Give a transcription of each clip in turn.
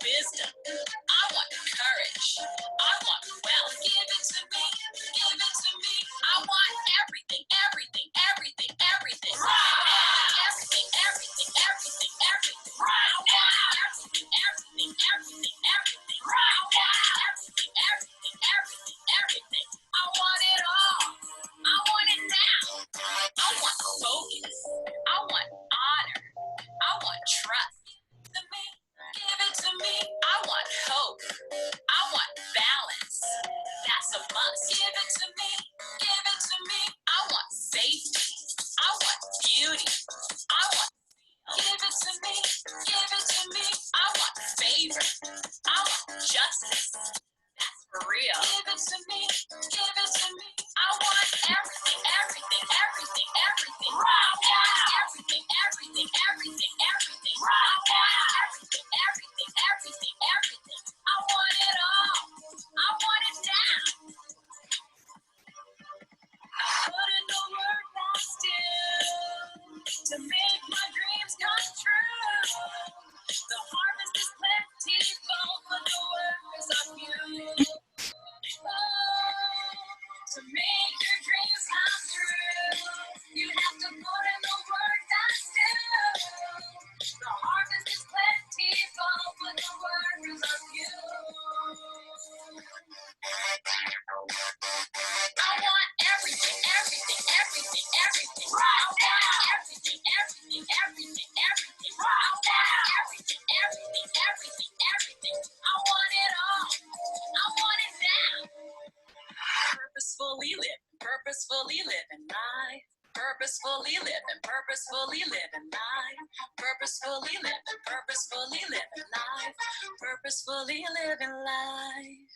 wisdom. I want courage. I want wealth. Give it to me. Give it to me. I want everything, everything, everything, everything. Everything, everything, everything, everything. I want everything, everything, everything, everything. I want everything, everything, everything, everything. I want it all. I want it now. I want focus. I want honor. I want trust. To me, give it to me. I want hope. I want balance. That's a must. Give it to me. Give it to me. I want safety. I want beauty. I want. Give it to me. Give it to me. I want favor. I want justice. That's for real. Give it to me. Give it to me. I want everything, everything, everything, everything. I want everything, everything, everything, everything. I want everything, everything, everything, everything. I want it all. I want it now. Put in the work that still to make my dreams come true. The harvest is plentiful, but the workers are few. To make your dreams come true, you have to put in the work that's due. The harvest is plentiful, but the workers are few. I want everything, everything, everything, everything. I want everything, everything, everything, everything. I want everything, everything, everything, everything. I want it all. I want it now. Purposefully living life. Purposefully living, purposefully living life. Purposefully living, purposefully living life. Purposefully living life.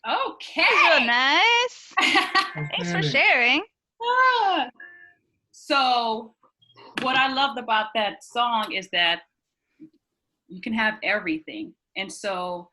Okay. So nice. Thanks for sharing. So what I loved about that song is that you can have everything. And so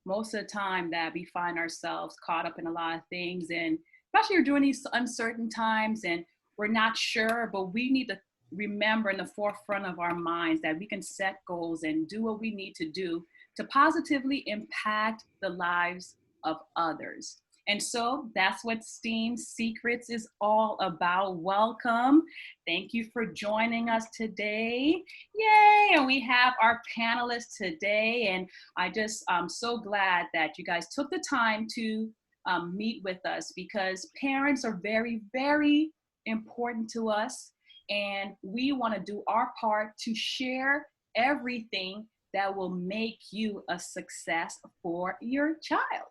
most of the time that we find ourselves caught up in a lot of things, and especially during these uncertain times and we're not sure, but we need to remember in the forefront of our minds that we can set goals and do what we need to do to positively impact the lives of others. And so that's what STEAM Secrets is all about. Welcome. Thank you for joining us today. Yay. And we have our panelists today. And I'm so glad that you guys took the time to meet with us, because parents are very, very important to us. And we want to do our part to share everything that will make you a success for your child.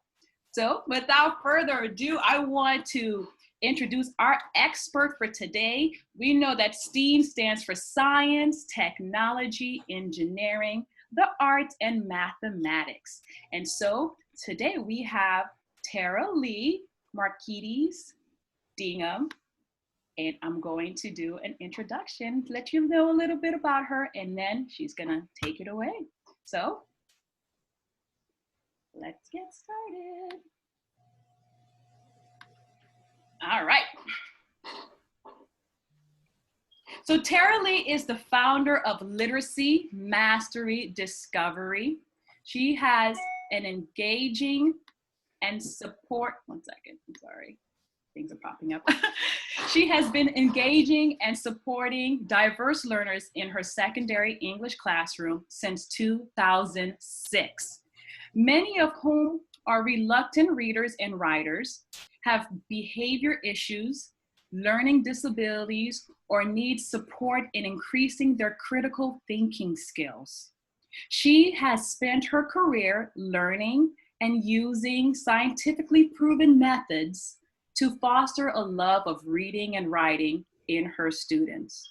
So without further ado, I want to introduce our expert for today. We know that STEAM stands for science, technology, engineering, the arts, and mathematics. And so today we have Tara Lee Marquides Dingham, and I'm going to do an introduction to let you know a little bit about her, and then she's gonna take it away. So let's get started. All right. So Tara Lee is the founder of Literacy Mastery Discovery. She has an engaging and support, one second, I'm sorry, things are popping up. She has been engaging and supporting diverse learners in her secondary English classroom since 2006. Many of whom are reluctant readers and writers, have behavior issues, learning disabilities, or need support in increasing their critical thinking skills. She has spent her career learning and using scientifically proven methods to foster a love of reading and writing in her students.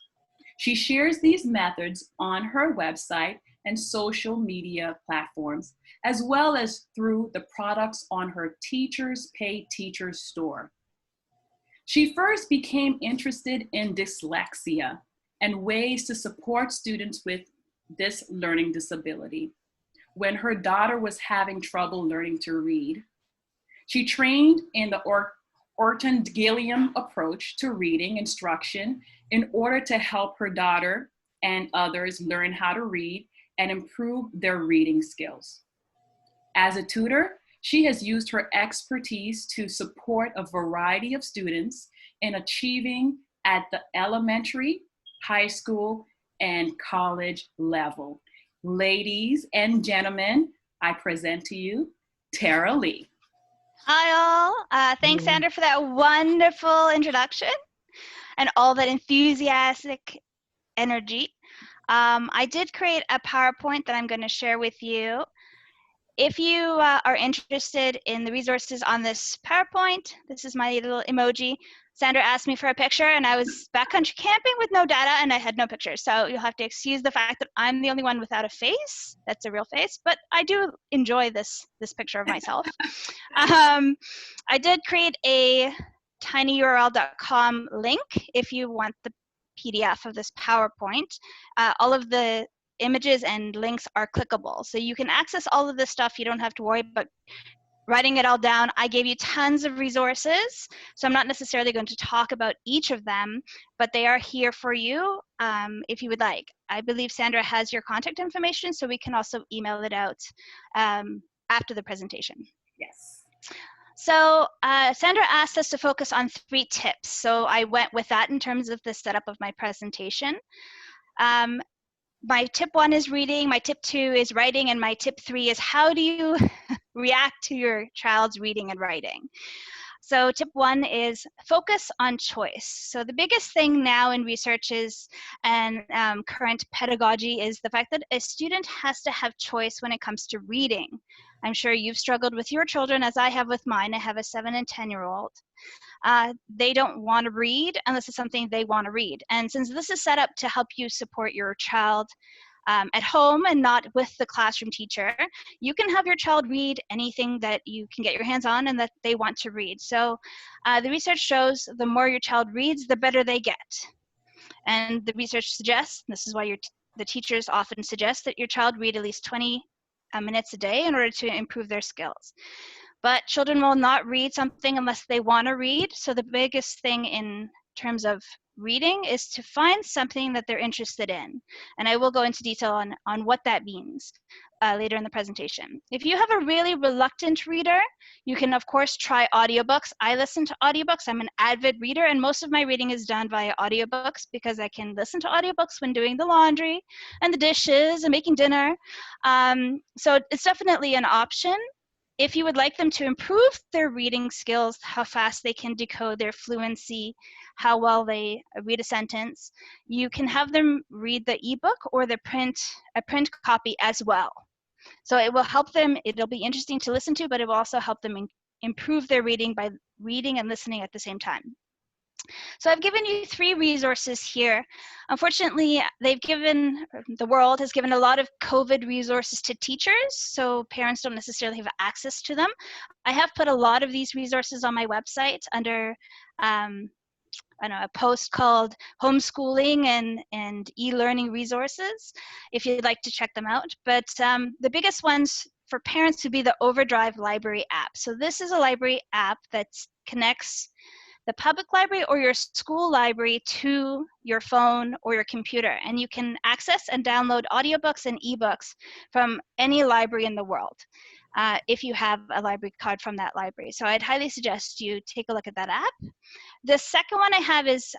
She shares these methods on her website and social media platforms, as well as through the products on her Teachers Pay Teachers store. She first became interested in dyslexia and ways to support students with this learning disability when her daughter was having trouble learning to read. She trained in the Orton Gilliam approach to reading instruction in order to help her daughter and others learn how to read, and improve their reading skills. As a tutor, she has used her expertise to support a variety of students in achieving at the elementary, high school, and college level. Ladies and gentlemen, I present to you Tara Lee. Hi all. Thanks, Sandra, for that wonderful introduction and all that enthusiastic energy. I did create a PowerPoint that I'm going to share with you. If you are interested in the resources on this PowerPoint, this is my little emoji. Sandra asked me for a picture and I was backcountry camping with no data and I had no pictures. So you'll have to excuse the fact that I'm the only one without a face. That's a real face, but I do enjoy this picture of myself. I did create a tinyurl.com link if you want the PDF of this PowerPoint. All of the images and links are clickable. So you can access all of this stuff. You don't have to worry about writing it all down. I gave you tons of resources, so I'm not necessarily going to talk about each of them, but they are here for you if you would like. I believe Sandra has your contact information, so we can also email it out after the presentation. Yes. So Sandra asked us to focus on 3 tips. So I went with that in terms of the setup of my presentation. My tip 1 is reading, my tip 2 is writing, and my tip 3 is how do you react to your child's reading and writing. So tip 1 is focus on choice. So the biggest thing now in research is, and current pedagogy is the fact that a student has to have choice when it comes to reading. I'm sure you've struggled with your children as I have with mine. I have a 7 and 10-year-old. They don't want to read unless it's something they want to read. And since this is set up to help you support your child at home and not with the classroom teacher, you can have your child read anything that you can get your hands on and that they want to read. So the research shows the more your child reads, the better they get. And the research suggests, this is why the teachers often suggest that your child read at least 20 minutes a day in order to improve their skills. But children will not read something unless they want to read. So the biggest thing in terms of reading is to find something that they're interested in. And I will go into detail on what that means later in the presentation. If you have a really reluctant reader, you can of course try audiobooks. I listen to audiobooks. I'm an avid reader and most of my reading is done via audiobooks because I can listen to audiobooks when doing the laundry and the dishes and making dinner. So it's definitely an option. If you would like them to improve their reading skills, how fast they can decode their fluency, how well they read a sentence, you can have them read the ebook or a print copy as well. So it will help them, it'll be interesting to listen to, but it will also help them improve their reading by reading and listening at the same time. So I've given you 3 resources here. Unfortunately, the world has given a lot of COVID resources to teachers, so parents don't necessarily have access to them. I have put a lot of these resources on my website under a post called Homeschooling and E-Learning Resources, if you'd like to check them out. But the biggest ones for parents would be the Overdrive Library app. So this is a library app that connects the public library or your school library to your phone or your computer. And you can access and download audiobooks and ebooks from any library in the world if you have a library card from that library. So I'd highly suggest you take a look at that app. The second one I have is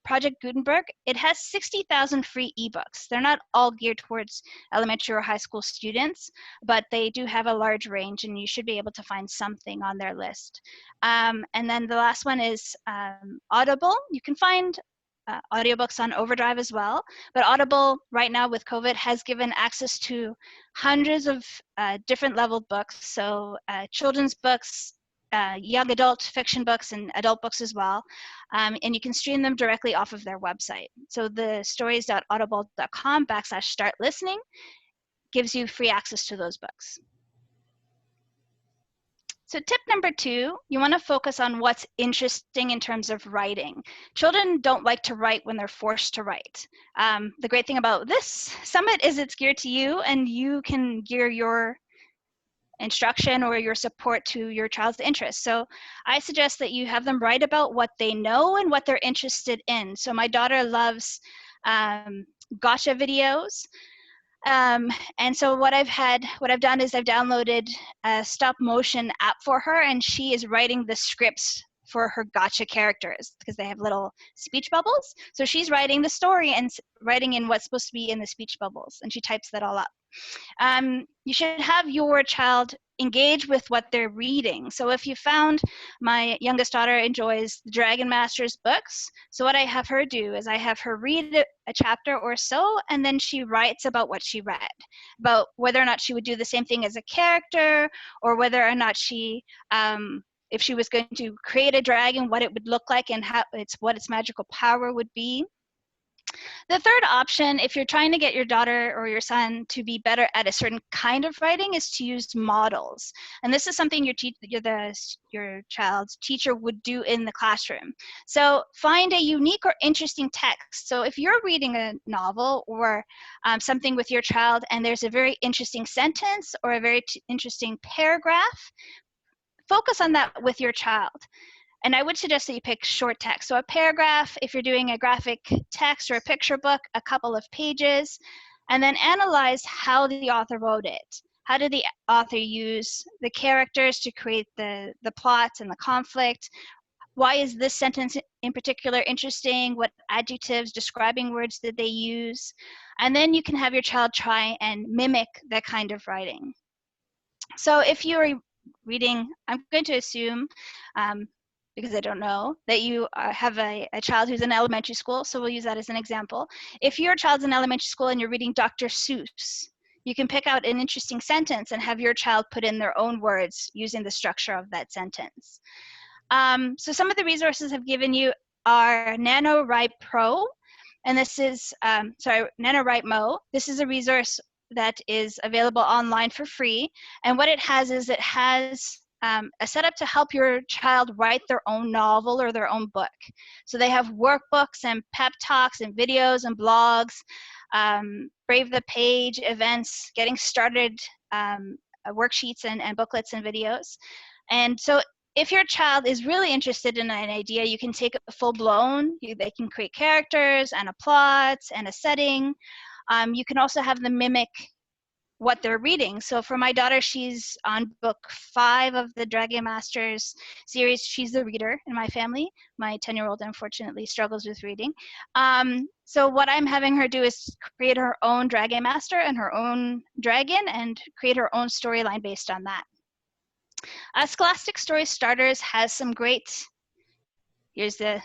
Project Gutenberg. It has 60,000 free ebooks. They're not all geared towards elementary or high school students, but they do have a large range and you should be able to find something on their list. And then the last one is Audible. You can find audiobooks on Overdrive as well, but Audible right now with COVID has given access to hundreds of different leveled books. So children's books, young adult fiction books and adult books as well. And you can stream them directly off of their website. So the stories.audible.com/start listening gives you free access to those books. So tip number 2, you want to focus on what's interesting in terms of writing. Children don't like to write when they're forced to write. The great thing about this summit is it's geared to you and you can gear your instruction or your support to your child's interests. So I suggest that you have them write about what they know and what they're interested in. So my daughter loves gotcha videos. And so what I've done is I've downloaded a stop motion app for her, and she is writing the scripts for her gotcha characters because they have little speech bubbles. So she's writing the story and writing in what's supposed to be in the speech bubbles, and she types that all up. You should have your child engage with what they're reading. So if you found my youngest daughter enjoys the Dragon Master's books, so what I have her do is I have her read a chapter or so, and then she writes about what she read, about whether or not she would do the same thing as a character, or whether or not she, if she was going to create a dragon, what it would look like and what its magical power would be. The third option, if you're trying to get your daughter or your son to be better at a certain kind of writing, is to use models. And this is something your child's teacher would do in the classroom. So find a unique or interesting text. So if you're reading a novel or something with your child and there's a very interesting sentence or a very interesting paragraph, focus on that with your child. And I would suggest that you pick short text. So a paragraph, if you're doing a graphic text or a picture book, a couple of pages, and then analyze how the author wrote it. How did the author use the characters to create the plots and the conflict? Why is this sentence in particular interesting? What adjectives, describing words did they use? And then you can have your child try and mimic that kind of writing. So if you're reading, I'm going to assume, because I don't know, that you have a child who's in elementary school, so we'll use that as an example. If your child's in elementary school and you're reading Dr. Seuss, you can pick out an interesting sentence and have your child put in their own words using the structure of that sentence. So some of the resources I've given you are NaNoWrite Pro, and this is, NaNoWrite Mo. This is a resource that is available online for free. And what it has is it has a setup to help your child write their own novel or their own book. So they have workbooks and pep talks and videos and blogs, Brave the Page events, getting started worksheets and booklets and videos. And so if your child is really interested in an idea, you can take it full blown. They can create characters and a plot and a setting. You can also have them mimic what they're reading. So for my daughter, she's on book 5 of the Dragon Masters series. She's the reader in my family. My 10-year-old unfortunately struggles with reading. So what I'm having her do is create her own Dragon Master and her own dragon and create her own storyline based on that. Scholastic Story Starters has some great, here's the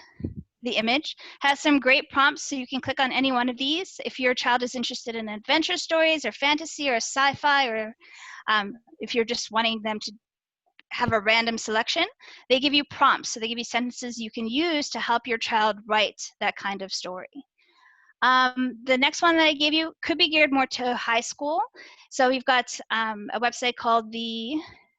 image, has some great prompts, so you can click on any one of these. If your child is interested in adventure stories or fantasy or sci-fi, or if you're just wanting them to have a random selection, they give you prompts. So they give you sentences you can use to help your child write that kind of story. The next one that I gave you could be geared more to high school. So we've got a website called the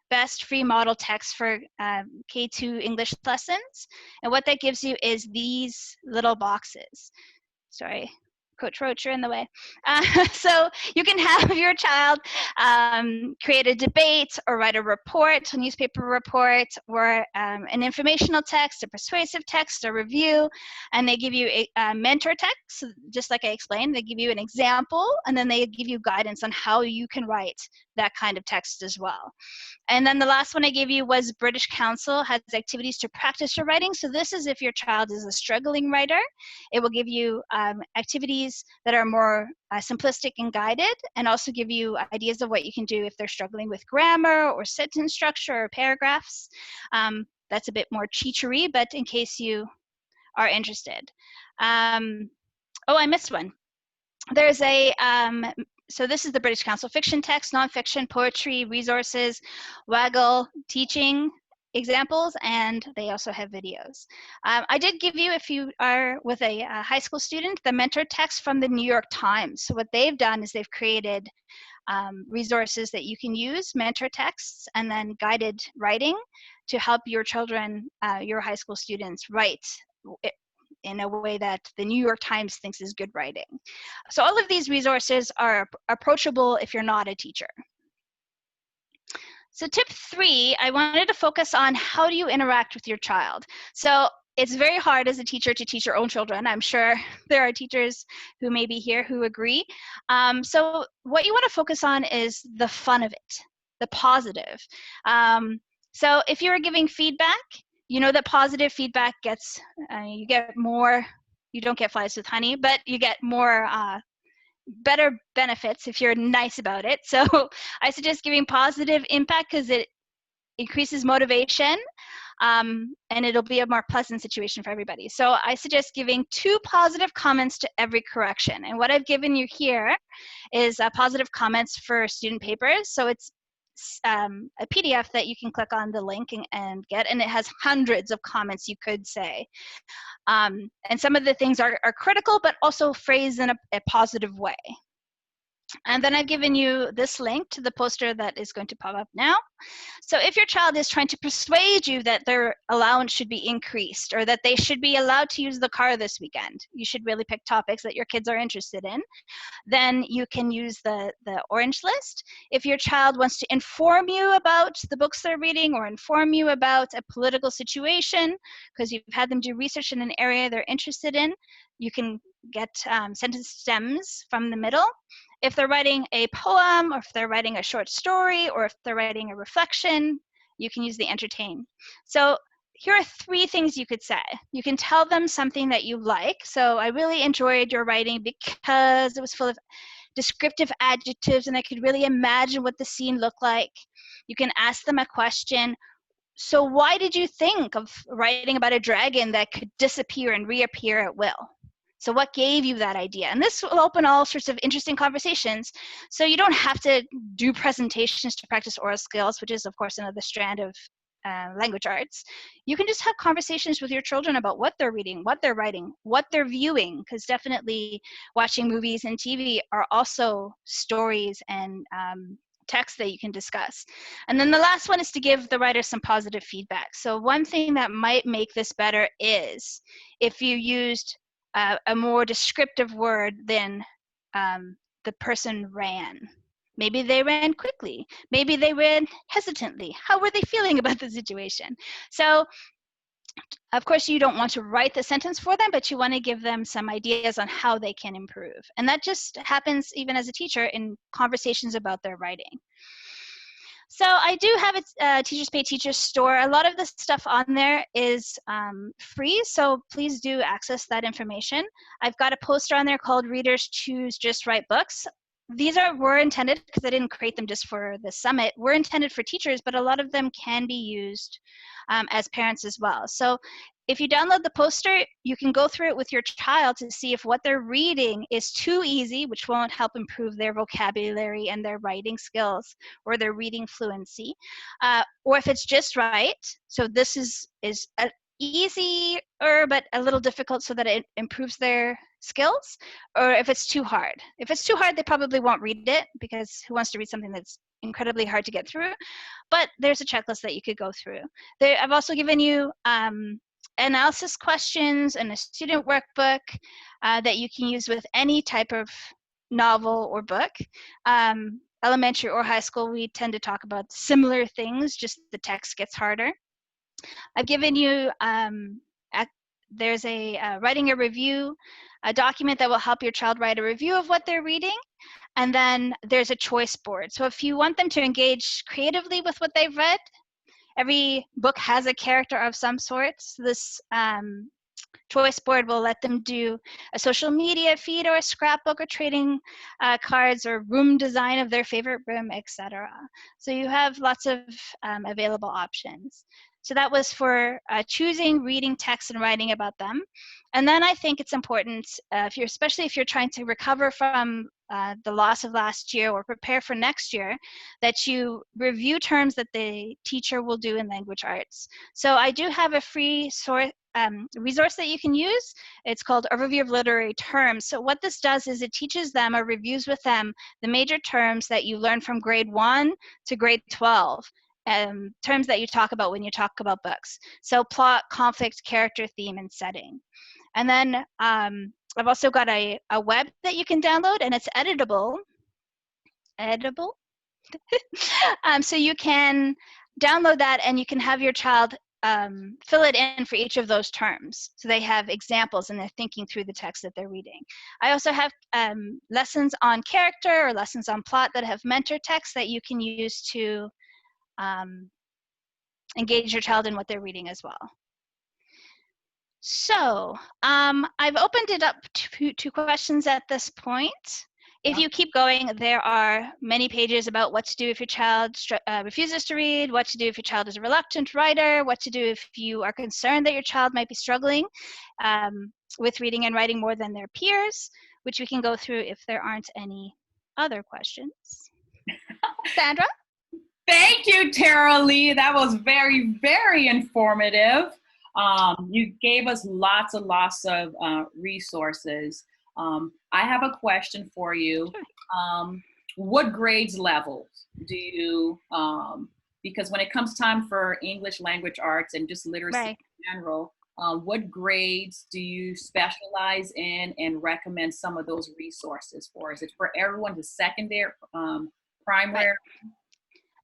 Best Free Model Text for K2 English Lessons. And what that gives you is these little boxes. Sorry, Coach Roach, you're in the way. So you can have your child create a debate or write a report, a newspaper report, or an informational text, a persuasive text, a review, and they give you a mentor text, just like I explained. They give you an example, and then they give you guidance on how you can write that kind of text as well. And then the last one I gave you was British Council has activities to practice your writing. So this is if your child is a struggling writer. It will give you activities that are more simplistic and guided, and also give you ideas of what you can do if they're struggling with grammar or sentence structure or paragraphs. That's a bit more teachery, but in case you are interested. Oh, I missed one. There's a, so this is the British Council: fiction text, nonfiction, poetry, resources, Waggle teaching examples, and they also have videos. I did give you, if you are with a high school student, the mentor text from the New York Times. So what they've done is they've created resources that you can use, mentor texts, and then guided writing to help your children, your high school students, write in a way that the New York Times thinks is good writing. So all of these resources are approachable if you're not a teacher. So tip 3, I wanted to focus on how do you interact with your child. So it's very hard as a teacher to teach your own children. I'm sure there are teachers who may be here who agree. So what you want to focus on is the fun of it, the positive. So if you're giving feedback, you know that positive feedback gets, you get more, you don't get flies with honey, but you get more better benefits if you're nice about it. So I suggest giving positive impact because it increases motivation, and it'll be a more pleasant situation for everybody. So I suggest giving 2 positive comments to every correction. And what I've given you here is positive comments for student papers. So it's a PDF that you can click on the link and get, and it has hundreds of comments you could say. And some of the things are critical, but also phrased in a positive way. And then I've given you this link to the poster that is going to pop up now. So if your child is trying to persuade you that their allowance should be increased or that they should be allowed to use the car this weekend, you should really pick topics that your kids are interested in. Then you can use the orange list. If your child wants to inform you about the books they're reading or inform you about a political situation because you've had them do research in an area they're interested in, you can get sentence stems from the middle. If they're writing a poem, or if they're writing a short story, or if they're writing a reflection, you can use the entertain. So here are 3 things you could say. You can tell them something that you like. So I really enjoyed your writing because it was full of descriptive adjectives and I could really imagine what the scene looked like. You can ask them a question. So why did you think of writing about a dragon that could disappear and reappear at will? So what gave you that idea? And this will open all sorts of interesting conversations. So you don't have to do presentations to practice oral skills, which is, of course, another strand of language arts. You can just have conversations with your children about what they're reading, what they're writing, what they're viewing, because definitely watching movies and TV are also stories and text that you can discuss. And then the last one is to give the writer some positive feedback. So one thing that might make this better is if you used a more descriptive word than the person ran. Maybe they ran quickly. Maybe they ran hesitantly. How were they feeling about the situation? So, of course, you don't want to write the sentence for them, but you want to give them some ideas on how they can improve. And that just happens even as a teacher in conversations about their writing. So I do have a Teachers Pay Teachers store. A lot of the stuff on there is free, so please do access that information. I've got a poster on there called Readers Choose Just Write Books. These were intended, because I didn't create them just for the summit, were intended for teachers, but a lot of them can be used as parents as well. So if you download the poster, you can go through it with your child to see if what they're reading is too easy, which won't help improve their vocabulary and their writing skills or their reading fluency, or if it's just right. So this is easier but a little difficult so that it improves their skills, or if it's too hard. If it's too hard, they probably won't read it, because who wants to read something that's incredibly hard to get through? But there's a checklist that you could go through. I've also given you analysis questions and a student workbook that you can use with any type of novel or book. Elementary or high school, we tend to talk about similar things, just the text gets harder. I've given you, there's a writing a review, a document that will help your child write a review of what they're reading. And then there's a choice board. So if you want them to engage creatively with what they've read, every book has a character of some sort. So this choice board will let them do a social media feed or a scrapbook or trading cards or room design of their favorite room, etc. So you have lots of available options. So that was for choosing, reading text, and writing about them. And then I think it's important, especially if you're trying to recover from the loss of last year or prepare for next year, that you review terms that the teacher will do in language arts. So I do have a free resource that you can use. It's called Overview of Literary Terms. So what this does is it teaches them or reviews with them the major terms that you learn from grade 1 to grade 12. Terms that you talk about when you talk about books. So plot, conflict, character, theme, and setting. And then I've also got a web that you can download, and it's editable. So you can download that, and you can have your child fill it in for each of those terms. So they have examples and they're thinking through the text that they're reading. I also have lessons on character or lessons on plot that have mentor text that you can use to engage your child in what they're reading as well. So I've opened it up to questions at this point. If you keep going, there are many pages about what to do if your child refuses to read, what to do if your child is a reluctant writer, what to do if you are concerned that your child might be struggling with reading and writing more than their peers, which we can go through if there aren't any other questions. Sandra? Thank you, Tara Lee. That was very, very informative. You gave us lots and lots of resources. I have a question for you. What grades levels do you, because when it comes time for English language arts and just literacy in general, what grades do you specialize in and recommend some of those resources for? Is it for everyone to secondary, primary?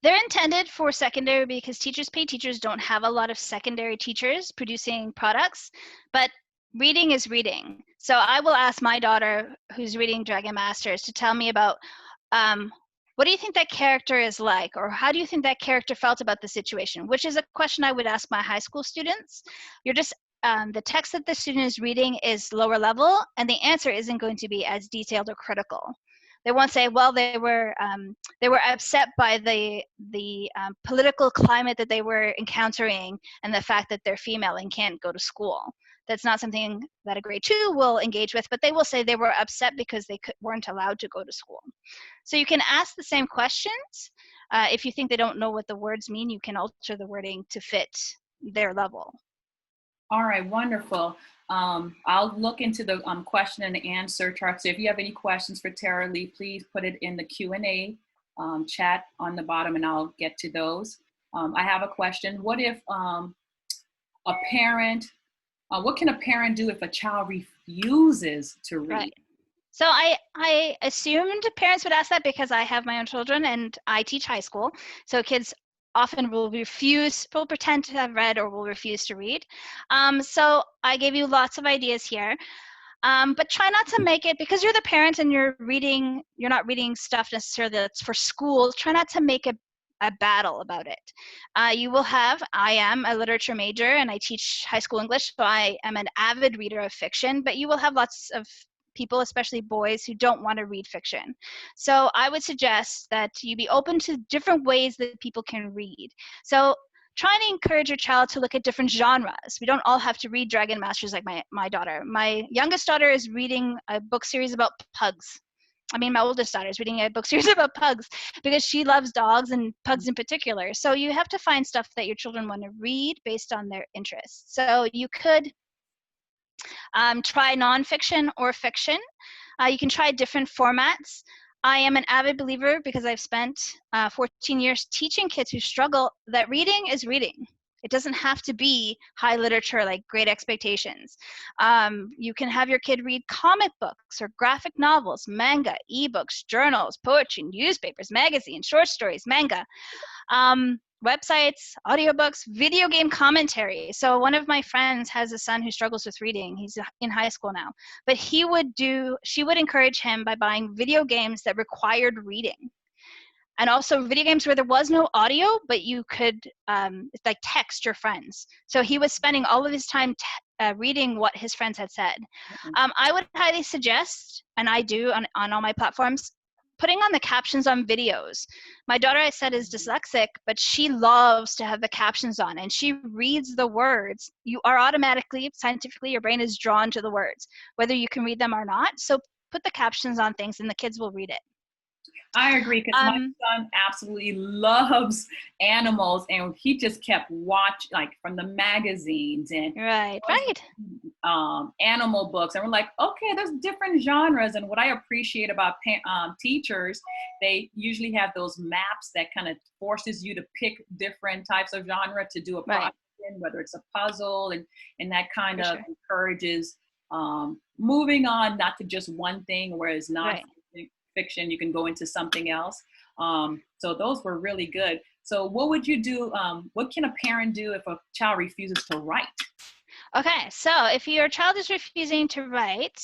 They're intended for secondary because teachers pay teachers don't have a lot of secondary teachers producing products, but reading is reading. So I will ask my daughter who's reading Dragon Masters to tell me about what do you think that character is like, or how do you think that character felt about the situation, which is a question I would ask my high school students. You're just the text that the student is reading is lower level, and the answer isn't going to be as detailed or critical. They won't say, well, they were upset by the political climate that they were encountering and the fact that they're female and can't go to school. That's not something that a grade 2 will engage with, but they will say they were upset because they weren't allowed to go to school. So you can ask the same questions. If you think they don't know what the words mean, you can alter the wording to fit their level. All right, wonderful. I'll look into the question and answer chart. So if you have any questions for Tara Lee, please put it in the Q&A chat on the bottom and I'll get to those. I have a question. What if a parent, what can a parent do if a child refuses to read? Right. So I assumed parents would ask that because I have my own children and I teach high school. So kids often will pretend to have read or will refuse to read. So I gave you lots of ideas here. But try not to make it, because you're the parent and you're not reading stuff necessarily that's for school, try not to make a battle about it. I am a literature major and I teach high school English, so I am an avid reader of fiction, but you will have lots of people, especially boys, who don't want to read fiction. So I would suggest that you be open to different ways that people can read. So try to encourage your child to look at different genres. We don't all have to read Dragon Masters like my daughter. My youngest daughter is reading a book series about pugs. My oldest daughter is reading a book series about pugs because she loves dogs and pugs in particular. So you have to find stuff that your children want to read based on their interests. So you could try nonfiction or fiction. You can try different formats. I am an avid believer, because I've spent 14 years teaching kids who struggle, that reading is reading. It doesn't have to be high literature like Great Expectations. You can have your kid read comic books or graphic novels, manga, ebooks, journals, poetry, newspapers, magazines, short stories, manga. Websites, audiobooks, video game commentary. So one of my friends has a son who struggles with reading. He's in high school now. But she would encourage him by buying video games that required reading. And also video games where there was no audio, but you could like text your friends. So he was spending all of his time reading what his friends had said. I would highly suggest, and I do on all my platforms, putting on the captions on videos. My daughter, I said, is dyslexic, but she loves to have the captions on, and she reads the words. You are automatically, scientifically, your brain is drawn to the words, whether you can read them or not. So put the captions on things and the kids will read it. I agree, because my son absolutely loves animals, and he just kept watching, like, from the magazines and animal books, and we're like, okay, there's different genres. And what I appreciate about teachers, they usually have those maps that kind of forces you to pick different types of genre to do a project in, whether it's a puzzle, and that kind of encourages moving on, not to just one thing, whereas not fiction, you can go into something else. So those were really good. So what would you do? What can a parent do if a child refuses to write? Okay, so if your child is refusing to write,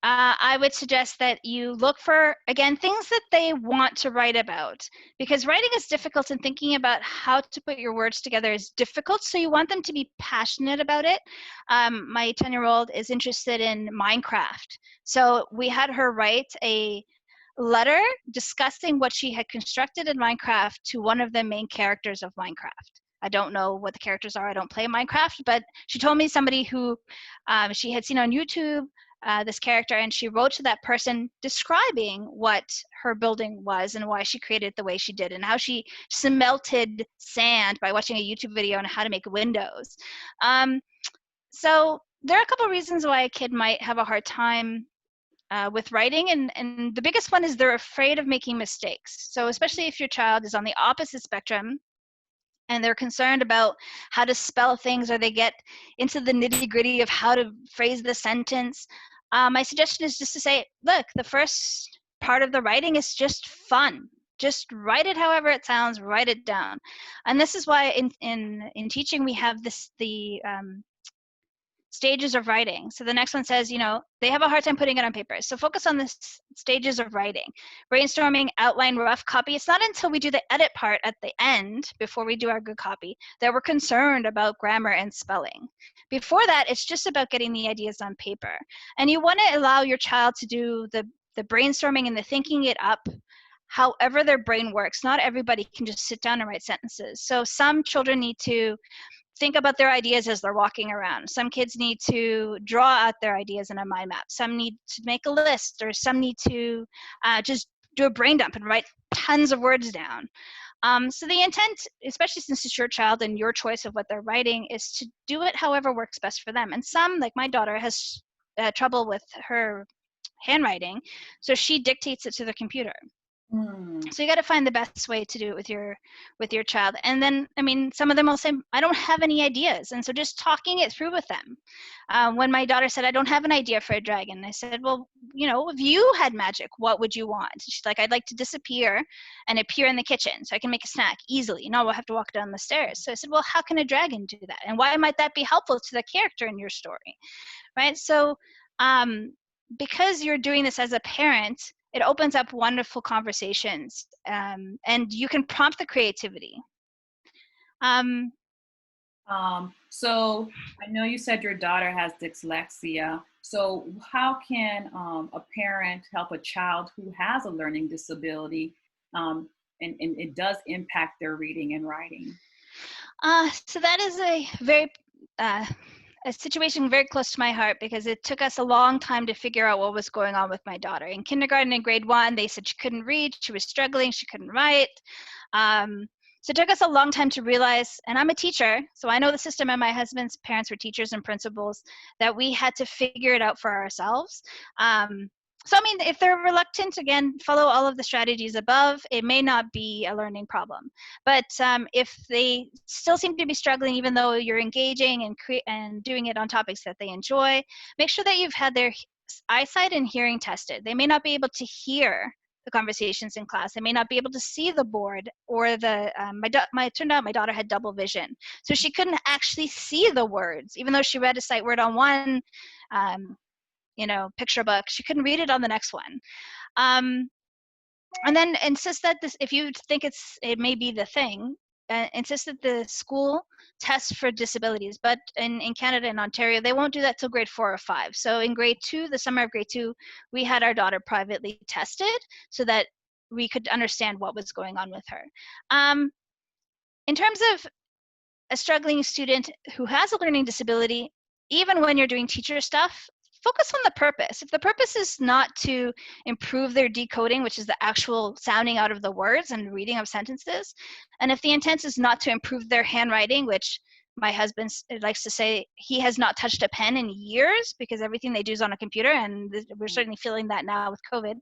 I would suggest that you look for, again, things that they want to write about, because writing is difficult and thinking about how to put your words together is difficult. So you want them to be passionate about it. My 10-year-old is interested in Minecraft. So we had her write a letter discussing what she had constructed in Minecraft to one of the main characters of Minecraft. I don't know what the characters are. I don't play Minecraft, but she told me somebody who she had seen on YouTube, this character, and she wrote to that person describing what her building was and why she created it the way she did and how she smelted sand by watching a YouTube video on how to make windows. So there are a couple of reasons why a kid might have a hard time with writing, and the biggest one is they're afraid of making mistakes. So especially if your child is on the opposite spectrum and they're concerned about how to spell things, or they get into the nitty-gritty of how to phrase the sentence, my suggestion is just to say, look, the first part of the writing is just fun. Just write it however it sounds, write it down. And this is why in teaching we have the stages of writing. So the next one says, they have a hard time putting it on paper. So focus on the stages of writing. Brainstorming, outline, rough copy. It's not until we do the edit part at the end, before we do our good copy, that we're concerned about grammar and spelling. Before that, it's just about getting the ideas on paper. And you want to allow your child to do the brainstorming and the thinking it up however their brain works. Not everybody can just sit down and write sentences. So some children need to think about their ideas as they're walking around. Some kids need to draw out their ideas in a mind map. Some need to make a list, or some need to just do a brain dump and write tons of words down. So the intent, especially since it's your child and your choice of what they're writing, is to do it however works best for them. And some, like my daughter, has trouble with her handwriting, so she dictates it to the computer. So you got to find the best way to do it with your child. And then, some of them will say, I don't have any ideas. And so just talking it through with them. When my daughter said, I don't have an idea for a dragon, I said, well, if you had magic, what would you want? She's like, I'd like to disappear and appear in the kitchen so I can make a snack easily. No, we'll have to walk down the stairs. So I said, well, how can a dragon do that? And why might that be helpful to the character in your story? Right? So because you're doing this as a parent, it opens up wonderful conversations, and you can prompt the creativity. So I know you said your daughter has dyslexia. So how can a parent help a child who has a learning disability, and it does impact their reading and writing? So that is a very a situation very close to my heart, because it took us a long time to figure out what was going on with my daughter. In kindergarten and grade 1, they said she couldn't read, she was struggling, she couldn't write. So it took us a long time to realize, and I'm a teacher, so I know the system, and my husband's parents were teachers and principals, that we had to figure it out for ourselves. So, if they're reluctant, again, follow all of the strategies above. It may not be a learning problem. But if they still seem to be struggling, even though you're engaging and doing it on topics that they enjoy, make sure that you've had their eyesight and hearing tested. They may not be able to hear the conversations in class. They may not be able to see the board, or it turned out my daughter had double vision. So she couldn't actually see the words, even though she read a sight word on one picture book, she couldn't read it on the next one. And then insist that if you think it may be the thing, insist that the school tests for disabilities. But in Canada and Ontario, they won't do that till grade 4 or 5. So in grade 2, the summer of grade 2, we had our daughter privately tested so that we could understand what was going on with her. In terms of a struggling student who has a learning disability, even when you're doing teacher stuff, focus on the purpose. If the purpose is not to improve their decoding, which is the actual sounding out of the words and reading of sentences, and if the intent is not to improve their handwriting, which my husband likes to say he has not touched a pen in years because everything they do is on a computer, and we're certainly feeling that now with COVID,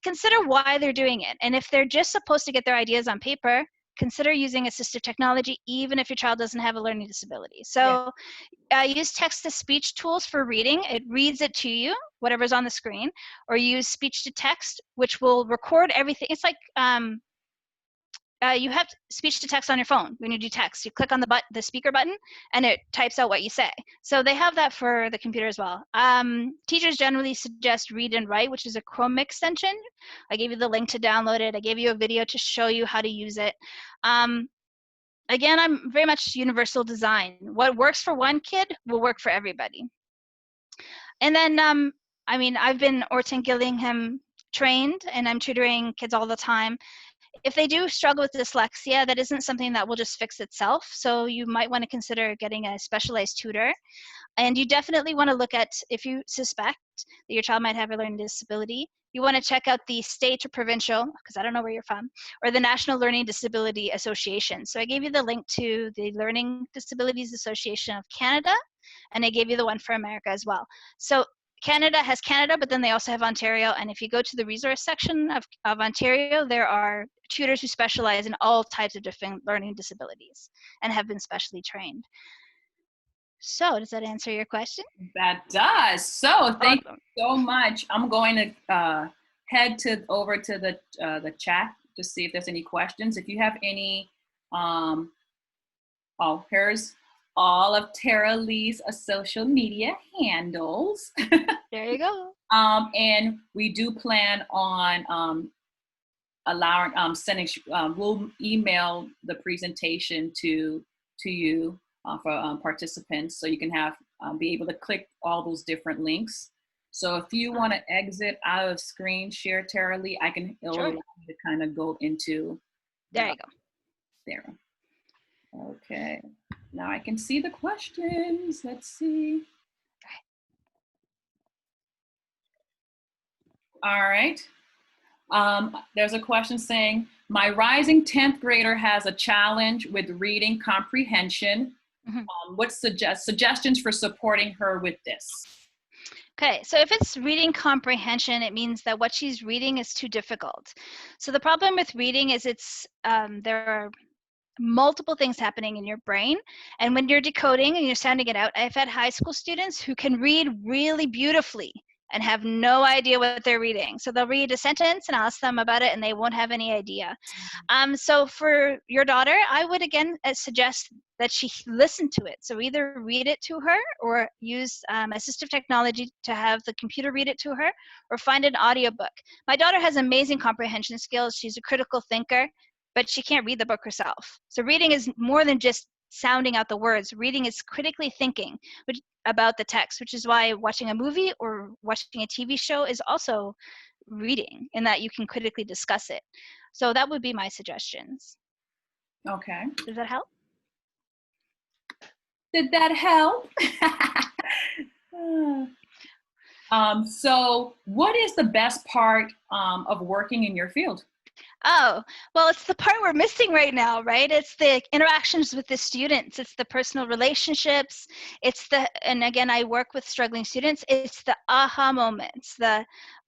consider why they're doing it. And if they're just supposed to get their ideas on paper, consider using assistive technology even if your child doesn't have a learning disability. So use text-to-speech tools for reading. It reads it to you, whatever's on the screen, or use speech-to-text, which will record everything. It's like you have speech-to-text on your phone when you do text. You click on the speaker button, and it types out what you say. So they have that for the computer as well. Teachers generally suggest Read and Write, which is a Chrome extension. I gave you the link to download it. I gave you a video to show you how to use it. Again, I'm very much universal design. What works for one kid will work for everybody. And then, I mean, I've been Orton Gillingham trained, and I'm tutoring kids all the time. If they do struggle with dyslexia, that isn't something that will just fix itself. So you might want to consider getting a specialized tutor. And you definitely want to look at, if you suspect that your child might have a learning disability, you want to check out the state or provincial, because I don't know where you're from, or the National Learning Disability Association. So I gave you the link to the Learning Disabilities Association of Canada, and I gave you the one for America as well. So Canada has Canada, but then they also have Ontario. And if you go to the resource section of Ontario, there are tutors who specialize in all types of different learning disabilities and have been specially trained. So does that answer your question? That does. So thank you so much. I'm going to head over to the chat to see if there's any questions. If you have any, here's all of Tara Lee's social media handles. There you go. And we do plan on allowing sending. We'll email the presentation to you for participants, so you can have be able to click all those different links. So if you want to exit out of screen share, Tara Lee, I can allow you to kind of go into. There you go. There. Okay. Now I can see the questions. Let's see. All right. There's a question saying, my rising 10th grader has a challenge with reading comprehension. What suggestions for supporting her with this? Okay, so if it's reading comprehension, it means that what she's reading is too difficult. So the problem with reading is there are multiple things happening in your brain, and when you're decoding and you're sounding it out, I've had high school students who can read really beautifully and have no idea what they're reading. So they'll read a sentence and ask them about it and they won't have any idea. So for your daughter, I would again suggest that she listen to it. So either read it to her or use assistive technology to have the computer read it to her, or find an audiobook. My daughter has amazing comprehension skills. She's a critical thinker, but she can't read the book herself. So reading is more than just sounding out the words. Reading is critically thinking about the text, which is why watching a movie or watching a TV show is also reading, in that you can critically discuss it. So that would be my suggestions. Okay. Does that help? Did that help? So what is the best part of working in your field? Oh, well, it's the part we're missing right now, right? It's the interactions with the students. It's the personal relationships. And again, I work with struggling students. It's the aha moments,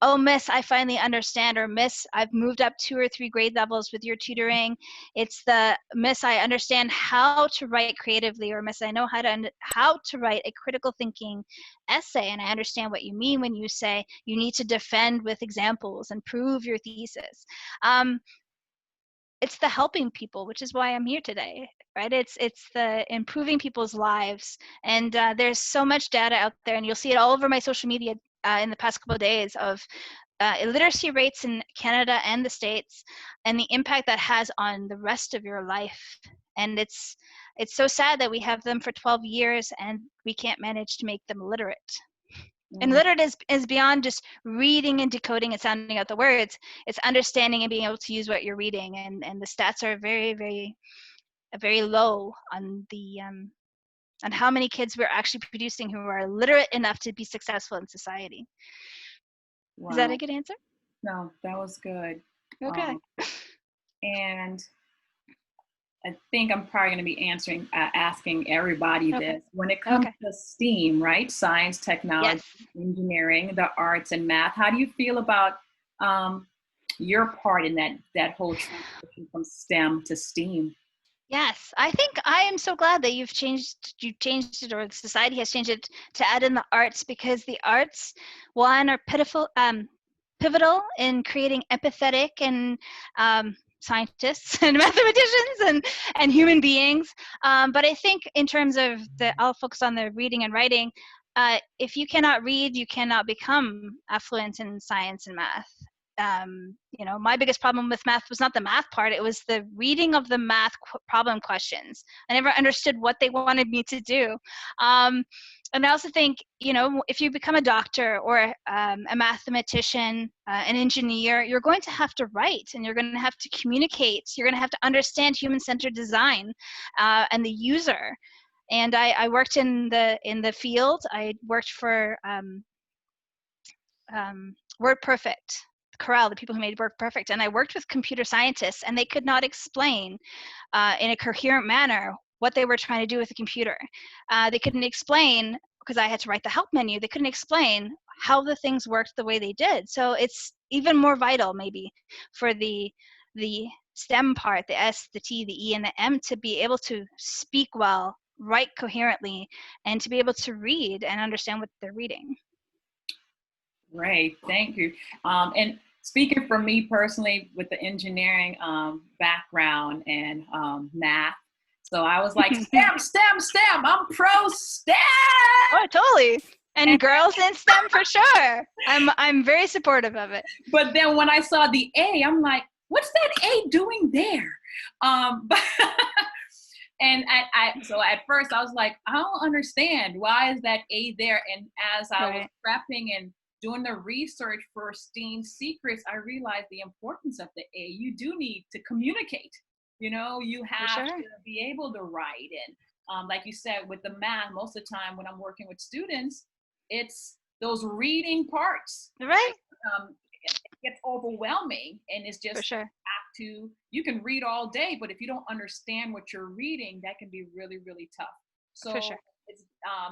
oh, miss, I finally understand, or miss, I've moved up 2 or 3 grade levels with your tutoring. It's the miss, I understand how to write creatively, or miss, I know how to write a critical thinking essay, and I understand what you mean when you say you need to defend with examples and prove your thesis. It's the helping people, which is why I'm here today, right? It's the improving people's lives. And there's so much data out there, and you'll see it all over my social media in the past couple of days, of illiteracy rates in Canada and the States, and the impact that has on the rest of your life. And it's so sad that we have them for 12 years and we can't manage to make them literate. And literate is beyond just reading and decoding and sounding out the words. It's understanding and being able to use what you're reading. And the stats are very, very, very low on the on how many kids we're actually producing who are literate enough to be successful in society. Wow. Is that a good answer? No, that was good. Okay. And I think I'm probably going to be asking everybody this. When it comes to STEAM, right? Science, technology, engineering, the arts, and math, how do you feel about your part in that whole transition from STEM to STEAM. Yes, I think I am so glad that you changed it, or society has changed it to add in the arts, because the arts, one, are pivotal in creating empathetic and scientists and mathematicians and human beings. But I think in terms of I'll focus on the reading and writing. If you cannot read, you cannot become affluent in science and math. My biggest problem with math was not the math part, it was the reading of the math problem questions. I never understood what they wanted me to do. And I also think, if you become a doctor or a mathematician, an engineer, you're going to have to write, and you're going to have to communicate. You're going to have to understand human-centered design and the user. And I worked in the field. I worked for WordPerfect, Corel, the people who made WordPerfect, and I worked with computer scientists, and they could not explain in a coherent manner what they were trying to do with the computer. They couldn't explain, because I had to write the help menu, they couldn't explain how the things worked the way they did. So it's even more vital maybe for the STEM part, the S, the T, the E, and the M, to be able to speak well, write coherently, and to be able to read and understand what they're reading. Great, thank you. And speaking for me personally, with the engineering background and math, so I was like, STEM, STEM, STEM. I'm pro STEM. Oh, totally. And girls in STEM for sure. I'm very supportive of it. But then when I saw the A, I'm like, what's that A doing there? But and so at first I was like, I don't understand, why is that A there? And as I was prepping and doing the research for STEAM Secrets, I realized the importance of the A. You do need to communicate. You have to be able to write. And like you said, with the math, most of the time when I'm working with students, it's those reading parts. Right. It gets overwhelming, and it's just you can read all day, but if you don't understand what you're reading, that can be really, really tough. So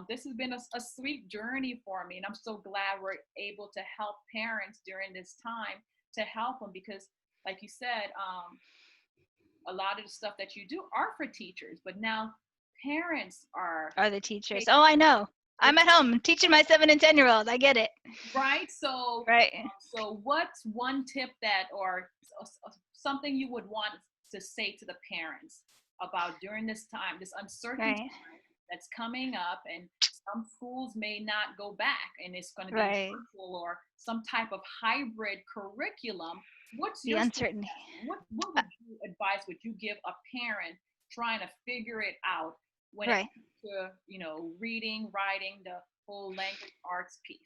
this has been a sweet journey for me, and I'm so glad we're able to help parents during this time, to help them, because like you said, a lot of the stuff that you do are for teachers, but now parents are the teachers. Oh, I know. I'm at home teaching my 7 and 10-year-old. I get it. Right. So so what's one tip or something you would want to say to the parents about during this time, this uncertain time that's coming up, and some schools may not go back, and it's going to be virtual or some type of hybrid curriculum? What's the uncertainty? What advice would you give a parent trying to figure it out when it comes to reading, writing, the whole language arts piece?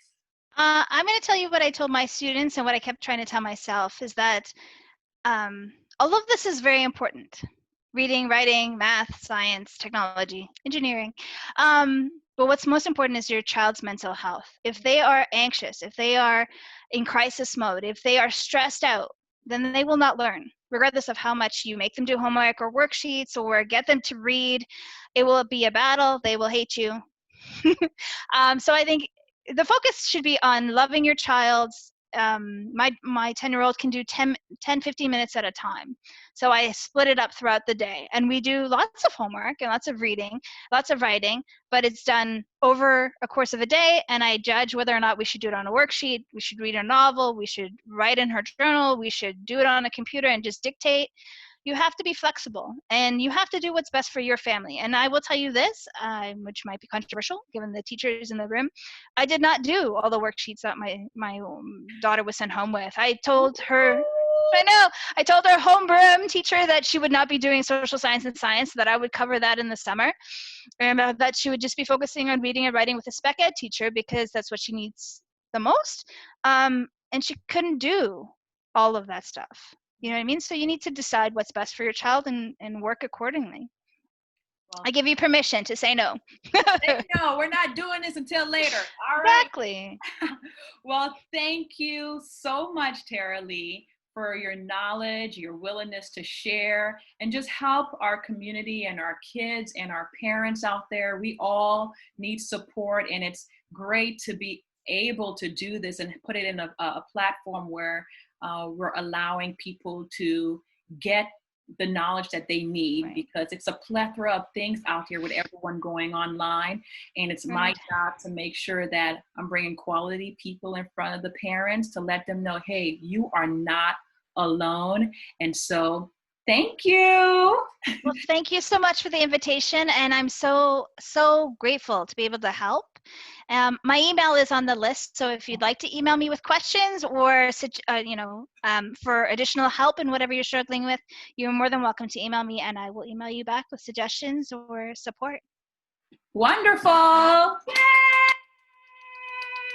I'm going to tell you what I told my students and what I kept trying to tell myself, is that all of this is very important. Reading, writing, math, science, technology, engineering. But what's most important is your child's mental health. If they are anxious, if they are in crisis mode, if they are stressed out, then they will not learn. Regardless of how much you make them do homework or worksheets or get them to read, it will be a battle. They will hate you. So I think the focus should be on loving your child. My 10-year-old can do 10-15 minutes at a time. So I split it up throughout the day, and we do lots of homework and lots of reading, lots of writing, but it's done over a course of a day, and I judge whether or not we should do it on a worksheet, we should read a novel, we should write in her journal, we should do it on a computer and just dictate. You have to be flexible, and you have to do what's best for your family. And I will tell you this, which might be controversial given the teachers in the room, I did not do all the worksheets that my daughter was sent home with. I told her homeroom teacher that she would not be doing social science and science, that I would cover that in the summer, and that she would just be focusing on reading and writing with a spec ed teacher, because that's what she needs the most. And she couldn't do all of that stuff. You know what I mean? So you need to decide what's best for your child and work accordingly. Well, I give you permission to say no. No, we're not doing this until later. All right. Exactly. Well, thank you so much, Tara Lee, for your knowledge, your willingness to share, and just help our community and our kids and our parents out there. We all need support, and it's great to be able to do this and put it in a platform where we're allowing people to get the knowledge that they need, Right. because it's a plethora of things out here with everyone going online. And it's my Right. job to make sure that I'm bringing quality people in front of the parents to let them know, hey, you are not alone. And so thank you. Well, thank you so much for the invitation, and I'm so grateful to be able to help. My email is on the list, so if you'd like to email me with questions or for additional help in whatever you're struggling with, you're more than welcome to email me, and I will email you back with suggestions or support. Wonderful. Yay!